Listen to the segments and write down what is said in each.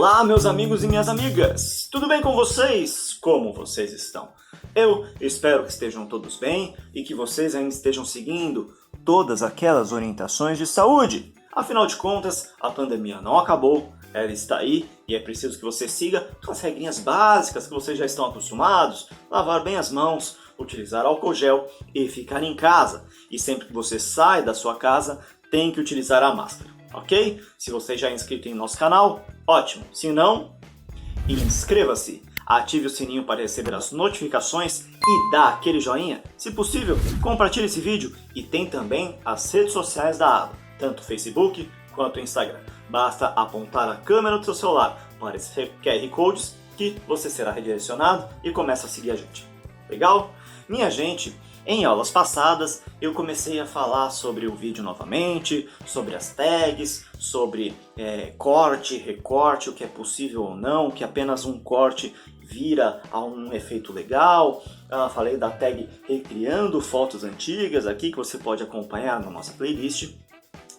Olá, meus amigos e minhas amigas! Tudo bem com vocês? Como vocês estão? Eu espero que estejam todos bem e que vocês ainda estejam seguindo todas aquelas orientações de saúde. Afinal de contas, a pandemia não acabou, ela está aí e é preciso que você siga as regrinhas básicas que vocês já estão acostumados, lavar bem as mãos, utilizar álcool gel e ficar em casa. E sempre que você sai da sua casa, tem que utilizar a máscara. Ok? Se você já é inscrito em nosso canal, ótimo. Se não, inscreva-se, ative o sininho para receber as notificações e dá aquele joinha. Se possível, compartilhe esse vídeo e tem também as redes sociais da aba, tanto o Facebook quanto o Instagram. Basta apontar a câmera do seu celular para esses QR Codes que você será redirecionado e começa a seguir a gente. Legal? Minha gente, em aulas passadas eu comecei a falar sobre o vídeo novamente, sobre as tags, sobre corte, recorte, o que é possível ou não, que apenas um corte vira a um efeito legal. Falei da tag recriando fotos antigas aqui que você pode acompanhar na nossa playlist.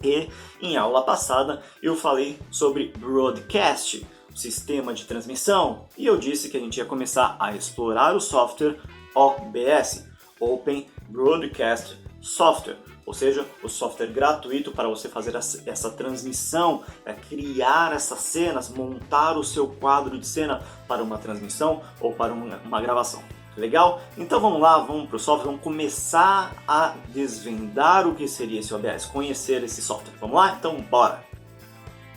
E em aula passada eu falei sobre broadcast, o sistema de transmissão, e eu disse que a gente ia começar a explorar o software OBS, Open Broadcast Software, ou seja, o software gratuito para você fazer essa transmissão, criar essas cenas, montar o seu quadro de cena para uma transmissão ou para uma gravação. Legal? Então vamos lá, vamos para o software, vamos começar a desvendar o que seria esse OBS, conhecer esse software. Vamos lá? Então bora!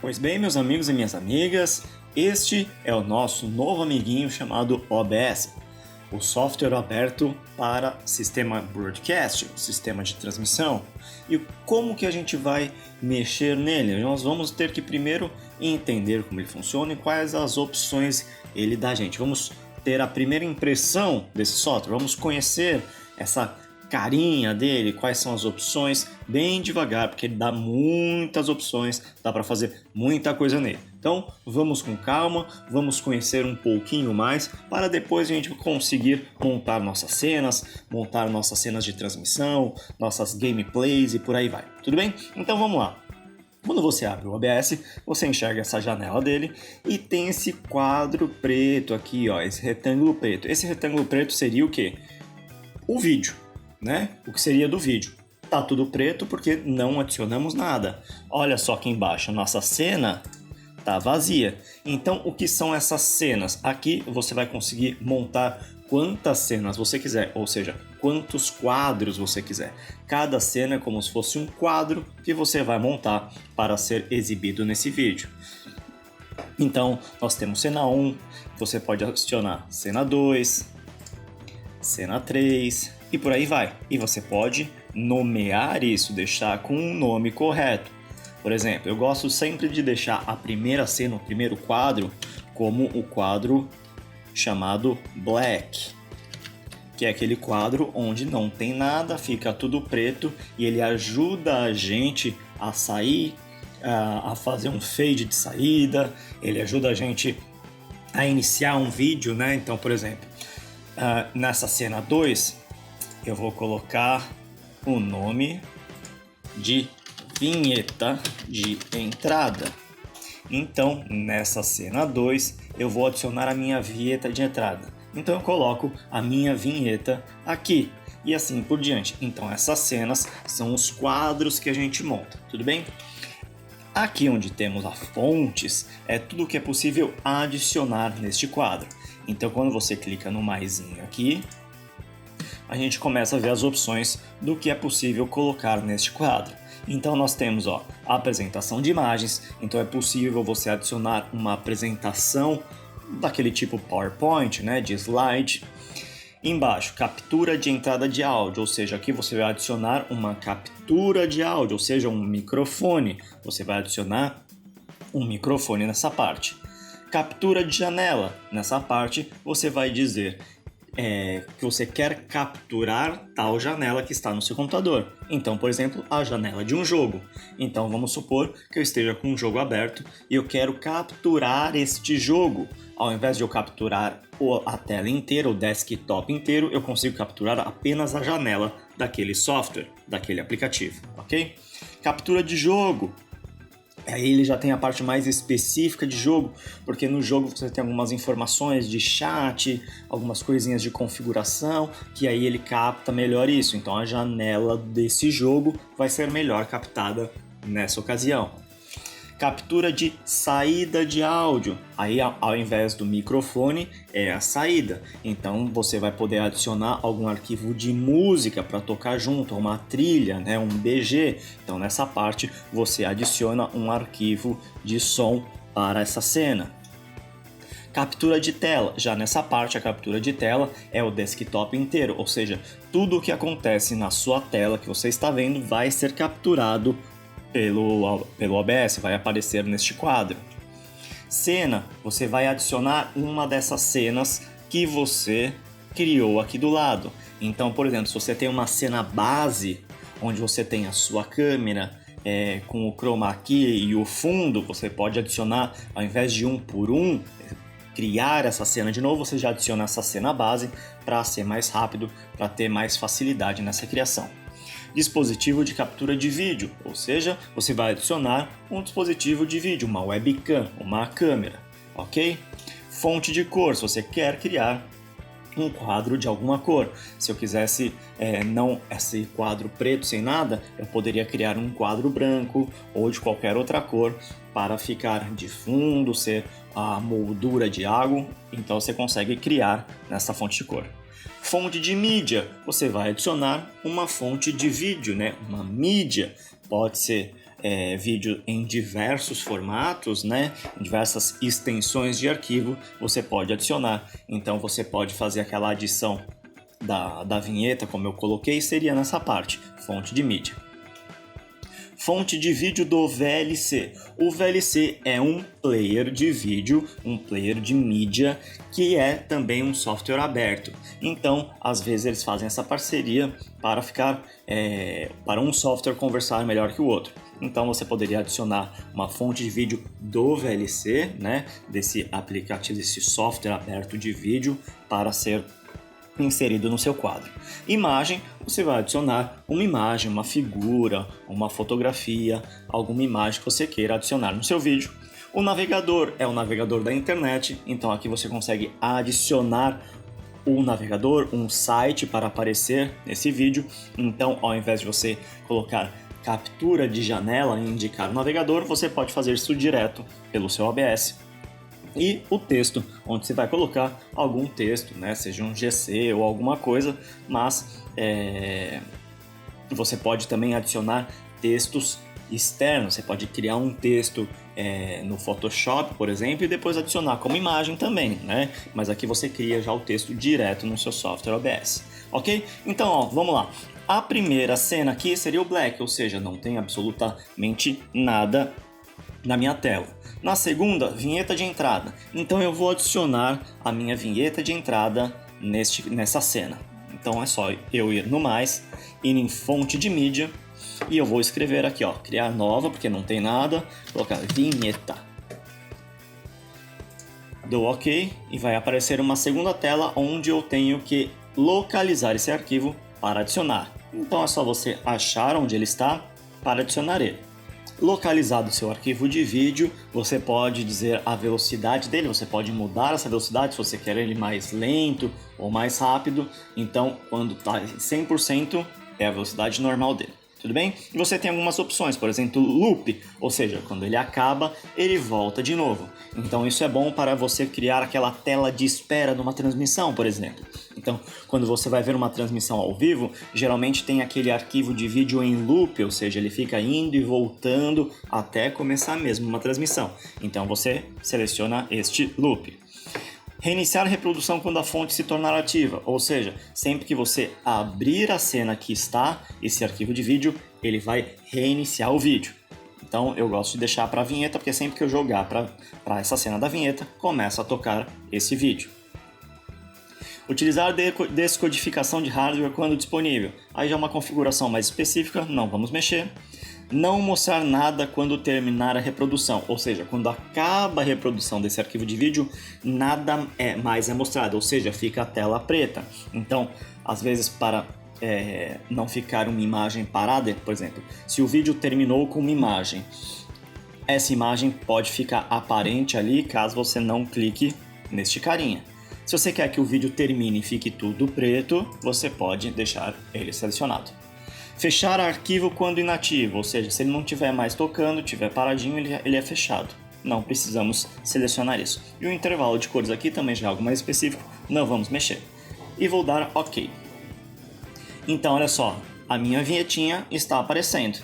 Pois bem, meus amigos e minhas amigas, este é o nosso novo amiguinho chamado OBS, o software aberto para sistema broadcast, o sistema de transmissão. E como que a gente vai mexer nele? Nós vamos ter que primeiro entender como ele funciona e quais as opções ele dá a gente. Vamos ter a primeira impressão desse software, vamos conhecer essa carinha dele, quais são as opções, bem devagar, porque ele dá muitas opções, dá para fazer muita coisa nele. Então vamos com calma, vamos conhecer um pouquinho mais, para depois a gente conseguir montar nossas cenas de transmissão, nossas gameplays e por aí vai. Tudo bem? Então vamos lá. Quando você abre o OBS, você enxerga essa janela dele e tem esse quadro preto aqui, ó, esse retângulo preto. Esse retângulo preto seria o quê? O vídeo, né? O que seria do vídeo. Tá tudo preto porque não adicionamos nada. Olha só aqui embaixo, nossa cena tá vazia. Então, o que são essas cenas? Aqui você vai conseguir montar quantas cenas você quiser, ou seja, quantos quadros você quiser. Cada cena é como se fosse um quadro que você vai montar para ser exibido nesse vídeo. Então, nós temos cena 1, você pode adicionar cena 2, cena 3 e por aí vai. E você pode nomear isso, deixar com um nome correto. Por exemplo, eu gosto sempre de deixar a primeira cena, o primeiro quadro, como o quadro chamado Black, que é aquele quadro onde não tem nada, fica tudo preto e ele ajuda a gente a sair, a fazer um fade de saída, ele ajuda a gente a iniciar um vídeo, né? Então, por exemplo, nessa cena 2, eu vou colocar o nome de vinheta de entrada. Então, nessa cena 2, eu vou adicionar a minha vinheta de entrada. Então, eu coloco a minha vinheta aqui e assim por diante. Então, essas cenas são os quadros que a gente monta, tudo bem? Aqui onde temos as fontes, é tudo que é possível adicionar neste quadro. Então, quando você clica no maisinho aqui, a gente começa a ver as opções do que é possível colocar neste quadro. Então nós temos a apresentação de imagens, então é possível você adicionar uma apresentação daquele tipo PowerPoint, né, de slide. Embaixo, captura de entrada de áudio, ou seja, aqui você vai adicionar uma captura de áudio, ou seja, um microfone. Você vai adicionar um microfone nessa parte. Captura de janela, nessa parte você vai dizer que você quer capturar tal janela que está no seu computador. Então, por exemplo, a janela de um jogo. Então, vamos supor que eu esteja com um jogo aberto e eu quero capturar este jogo. Ao invés de eu capturar a tela inteira, o desktop inteiro, eu consigo capturar apenas a janela daquele software, daquele aplicativo, ok? Captura de jogo. Aí ele já tem a parte mais específica de jogo, porque no jogo você tem algumas informações de chat, algumas coisinhas de configuração, que aí ele capta melhor isso. Então a janela desse jogo vai ser melhor captada nessa ocasião. Captura de saída de áudio. Aí ao invés do microfone é a saída. Então você vai poder adicionar algum arquivo de música para tocar junto, uma trilha, né, um BG. Então nessa parte você adiciona um arquivo de som para essa cena. Captura de tela. Já nessa parte a captura de tela é o desktop inteiro, ou seja, tudo o que acontece na sua tela que você está vendo vai ser capturado pelo OBS, vai aparecer neste quadro. Cena, você vai adicionar uma dessas cenas que você criou aqui do lado. Então, por exemplo, se você tem uma cena base, onde você tem a sua câmera com o chroma key e o fundo, você pode adicionar, ao invés de um por um, criar essa cena de novo, você já adiciona essa cena base para ser mais rápido, para ter mais facilidade nessa criação. Dispositivo de captura de vídeo, ou seja, você vai adicionar um dispositivo de vídeo, uma webcam, uma câmera, ok? Fonte de cor, se você quer criar um quadro de alguma cor. Se eu quisesse não esse quadro preto sem nada, eu poderia criar um quadro branco ou de qualquer outra cor para ficar de fundo, ser a moldura de algo, então você consegue criar nessa fonte de cor. Fonte de mídia, você vai adicionar uma fonte de vídeo, né? Uma mídia, pode ser vídeo em diversos formatos, né? Em diversas extensões de arquivo, você pode adicionar. Então você pode fazer aquela adição da vinheta, como eu coloquei, seria nessa parte, fonte de mídia. Fonte de vídeo do VLC. O VLC é um player de vídeo, um player de mídia, que é também um software aberto. Então, às vezes eles fazem essa parceria para para um software conversar melhor que o outro. Então, você poderia adicionar uma fonte de vídeo do VLC, né, desse aplicativo, desse software aberto de vídeo, para ser inserido no seu quadro. Imagem, você vai adicionar uma imagem, uma figura, uma fotografia, alguma imagem que você queira adicionar no seu vídeo. O navegador é o navegador da internet, então aqui você consegue adicionar um navegador, um site para aparecer nesse vídeo. Então, ao invés de você colocar captura de janela e indicar o navegador, você pode fazer isso direto pelo seu OBS. E o texto, onde você vai colocar algum texto, né, seja um GC ou alguma coisa, mas você pode também adicionar textos externos. Você pode criar um texto no Photoshop, por exemplo, e depois adicionar como imagem também, né? Mas aqui você cria já o texto direto no seu software OBS, ok? Então, ó, vamos lá. A primeira cena aqui seria o black, ou seja, não tem absolutamente nada na minha tela. Na segunda, vinheta de entrada. Então eu vou adicionar a minha vinheta de entrada nessa cena. Então é só eu ir no mais, ir em fonte de mídia e eu vou escrever aqui, ó, criar nova, porque não tem nada, colocar vinheta. Dou OK e vai aparecer uma segunda tela onde eu tenho que localizar esse arquivo para adicionar. Então é só você achar onde ele está para adicionar ele. Localizado o seu arquivo de vídeo, você pode dizer a velocidade dele, você pode mudar essa velocidade se você quer ele mais lento ou mais rápido. Então, quando está em 100%, é a velocidade normal dele. Tudo bem? E você tem algumas opções, por exemplo, loop, ou seja, quando ele acaba, ele volta de novo. Então isso é bom para você criar aquela tela de espera numa transmissão, por exemplo. Então, quando você vai ver uma transmissão ao vivo, geralmente tem aquele arquivo de vídeo em loop, ou seja, ele fica indo e voltando até começar mesmo uma transmissão. Então você seleciona este loop. Reiniciar a reprodução quando a fonte se tornar ativa, ou seja, sempre que você abrir a cena que está esse arquivo de vídeo, ele vai reiniciar o vídeo. Então eu gosto de deixar para a vinheta, porque sempre que eu jogar para essa cena da vinheta, começa a tocar esse vídeo. Utilizar descodificação de hardware quando disponível. Aí já é uma configuração mais específica, não vamos mexer. Não mostrar nada quando terminar a reprodução, ou seja, quando acaba a reprodução desse arquivo de vídeo, nada mais é mostrado, ou seja, fica a tela preta. Então, às vezes para não ficar uma imagem parada, por exemplo, se o vídeo terminou com uma imagem, essa imagem pode ficar aparente ali caso você não clique neste carinha. Se você quer que o vídeo termine e fique tudo preto, você pode deixar ele selecionado. Fechar arquivo quando inativo, ou seja, se ele não estiver mais tocando, estiver paradinho, ele é fechado. Não precisamos selecionar isso. E o intervalo de cores aqui também já é algo mais específico, não vamos mexer. E vou dar OK. Então, olha só, a minha vinhetinha está aparecendo.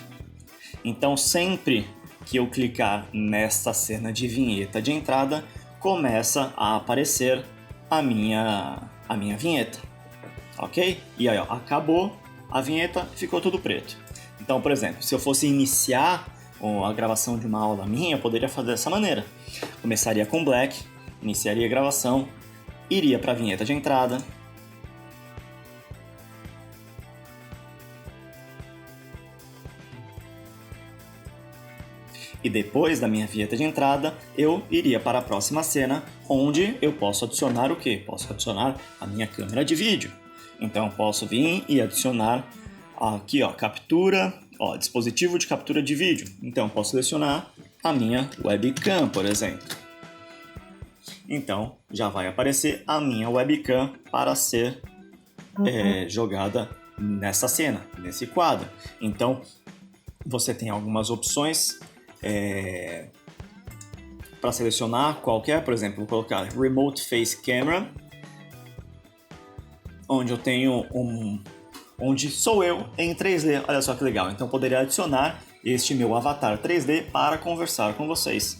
Então, sempre que eu clicar nesta cena de vinheta de entrada, começa a aparecer a minha vinheta. Ok? E aí, ó, acabou a vinheta, ficou tudo preto. Então, por exemplo, se eu fosse iniciar a gravação de uma aula minha, eu poderia fazer dessa maneira. Começaria com black, iniciaria a gravação, iria para a vinheta de entrada. E depois da minha vinheta de entrada, eu iria para a próxima cena, onde eu posso adicionar o quê? Posso adicionar a minha câmera de vídeo. Então, eu posso vir e adicionar aqui, ó, captura, ó, dispositivo de captura de vídeo. Então, eu posso selecionar a minha webcam, por exemplo. Então, já vai aparecer a minha webcam para ser jogada nessa cena, nesse quadro. Então, você tem algumas opções para selecionar qualquer, por exemplo, vou colocar Remote Face Camera, onde eu tenho onde sou eu em 3D. Olha só que legal. Então, poderia adicionar este meu avatar 3D para conversar com vocês.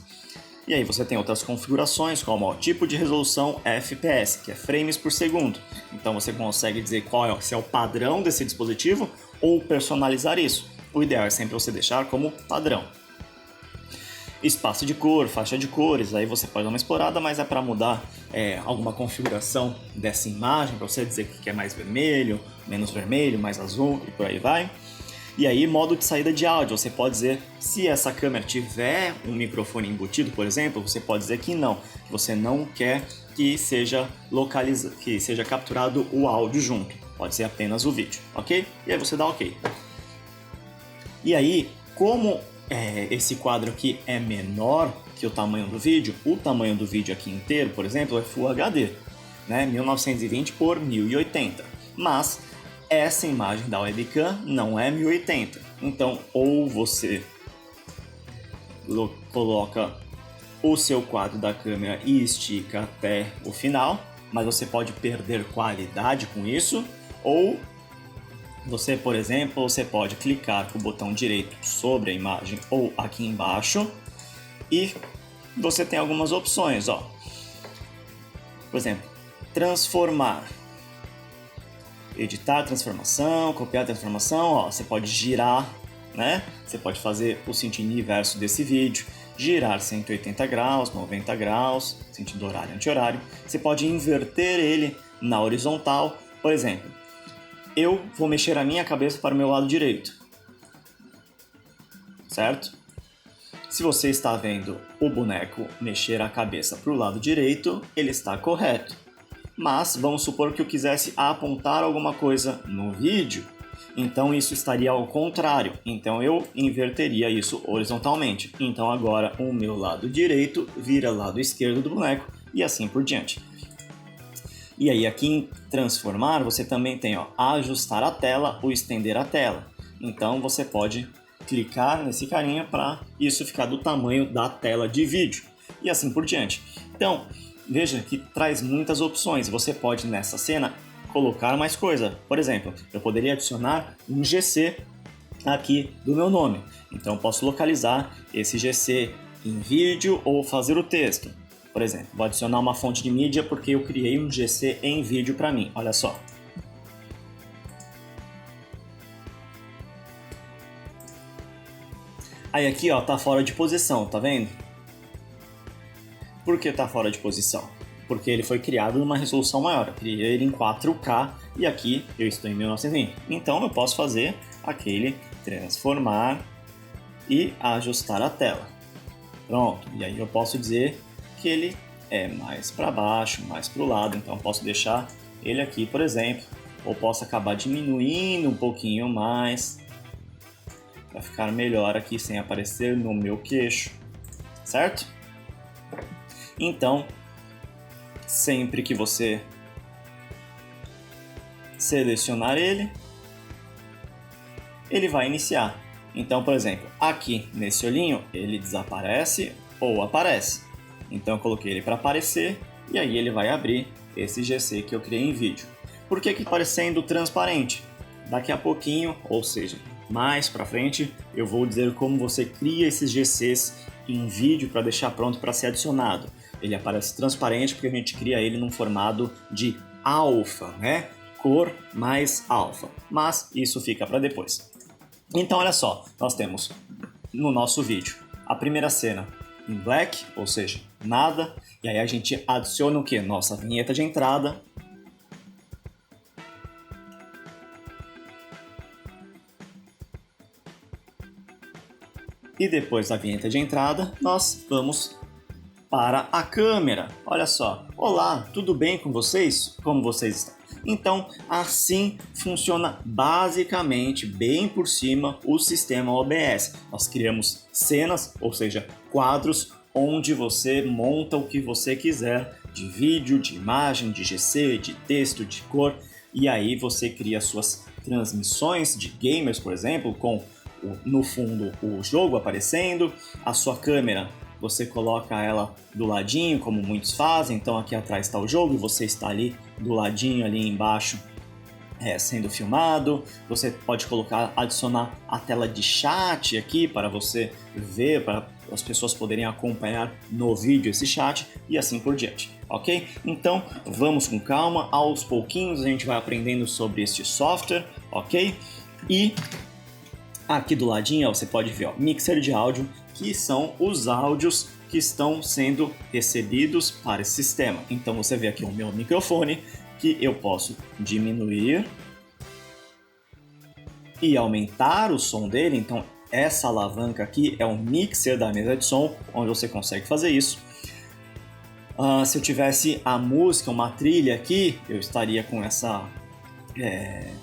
E aí você tem outras configurações, como o tipo de resolução FPS, que é frames por segundo. Então você consegue dizer se é o padrão desse dispositivo ou personalizar isso. O ideal é sempre você deixar como padrão. Espaço de cor, faixa de cores, aí você pode dar uma explorada, mas é para mudar alguma configuração dessa imagem, para você dizer que quer mais vermelho, menos vermelho, mais azul e por aí vai. E aí, modo de saída de áudio, você pode dizer, se essa câmera tiver um microfone embutido, por exemplo, você pode dizer que não, que você não quer que seja capturado o áudio junto, pode ser apenas o vídeo, ok? E aí você dá ok. E aí, como esse quadro aqui é menor que o tamanho do vídeo aqui inteiro, por exemplo, é Full HD, né? 1920 por 1080, mas essa imagem da webcam não é 1080, então ou você coloca o seu quadro da câmera e estica até o final, mas você pode perder qualidade com isso, ou você, por exemplo, você pode clicar com o botão direito sobre a imagem ou aqui embaixo e você tem algumas opções, ó. Por exemplo, transformar, editar transformação, copiar transformação, ó, você pode girar, né? Você pode fazer o sentido inverso desse vídeo, girar 180 graus, 90 graus, sentido horário e anti-horário. Você pode inverter ele na horizontal, por exemplo. Eu vou mexer a minha cabeça para o meu lado direito, certo? Se você está vendo o boneco mexer a cabeça para o lado direito, ele está correto. Mas vamos supor que eu quisesse apontar alguma coisa no vídeo, então isso estaria ao contrário, então eu inverteria isso horizontalmente. Então agora o meu lado direito vira lado esquerdo do boneco e assim por diante. E aí aqui em transformar você também tem ajustar a tela ou estender a tela. Então você pode clicar nesse carinha para isso ficar do tamanho da tela de vídeo e assim por diante. Então veja que traz muitas opções. Você pode nessa cena colocar mais coisa. Por exemplo, eu poderia adicionar um GC aqui do meu nome. Então posso localizar esse GC em vídeo ou fazer o texto. Por exemplo, vou adicionar uma fonte de mídia porque eu criei um GC em vídeo para mim. Olha só. Aí aqui, ó, tá fora de posição, tá vendo? Por que tá fora de posição? Porque ele foi criado numa resolução maior. Eu criei ele em 4K e aqui eu estou em 1920. Então eu posso fazer aquele transformar e ajustar a tela. Pronto. E aí eu posso dizer que ele é mais para baixo, mais para o lado. Então eu posso deixar ele aqui, por exemplo. Ou posso acabar diminuindo um pouquinho mais para ficar melhor aqui sem aparecer no meu queixo. certo? Então, sempre que você selecionar ele vai iniciar. Então, por exemplo, aqui nesse olhinho, ele desaparece ou aparece. Então, eu coloquei ele para aparecer e aí ele vai abrir esse GC que eu criei em vídeo. Por que está parecendo transparente? Daqui a pouquinho, ou seja, mais para frente, eu vou dizer como você cria esses GCs em vídeo para deixar pronto para ser adicionado. Ele aparece transparente porque a gente cria ele num formato de alfa, né? Cor mais alfa. Mas isso fica para depois. Então, olha só, nós temos no nosso vídeo a primeira cena em black, ou seja, nada, e aí a gente adiciona o que? Nossa vinheta de entrada. E depois da vinheta de entrada, nós vamos para a câmera. Olha só, olá, tudo bem com vocês? Como vocês estão? Então, assim funciona basicamente, bem por cima, o sistema OBS. Nós criamos cenas, ou seja, quadros, onde você monta o que você quiser, de vídeo, de imagem, de GC, de texto, de cor, e aí você cria suas transmissões de gamers, por exemplo, com no fundo o jogo aparecendo, a sua câmera você coloca ela do ladinho, como muitos fazem, então aqui atrás está o jogo e você está ali do ladinho, ali embaixo, sendo filmado. Você pode adicionar a tela de chat aqui para você ver, para as pessoas poderem acompanhar no vídeo esse chat e assim por diante, ok? Então vamos com calma, aos pouquinhos a gente vai aprendendo sobre este software, ok? E aqui do ladinho você pode ver, mixer de áudio, que são os áudios que estão sendo recebidos para esse sistema. Então você vê aqui o meu microfone, que eu posso diminuir e aumentar o som dele. Então essa alavanca aqui é um mixer da mesa de som, onde você consegue fazer isso. Se eu tivesse a música, uma trilha aqui, eu estaria com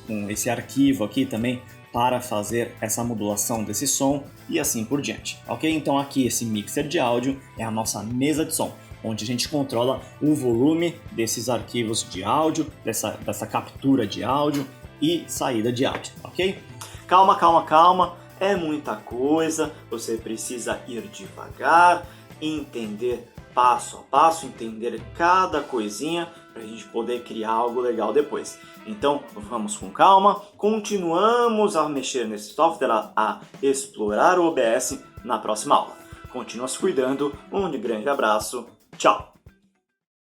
com esse arquivo aqui também, para fazer essa modulação desse som e assim por diante, ok? Então aqui esse mixer de áudio é a nossa mesa de som, onde a gente controla o volume desses arquivos de áudio, dessa captura de áudio e saída de áudio, ok? Calma, calma, calma, é muita coisa, você precisa ir devagar, entender passo a passo, entender cada coisinha para a gente poder criar algo legal depois. Então vamos com calma, continuamos a mexer nesse software, a explorar o OBS na próxima aula. Continua se cuidando, um grande abraço, tchau!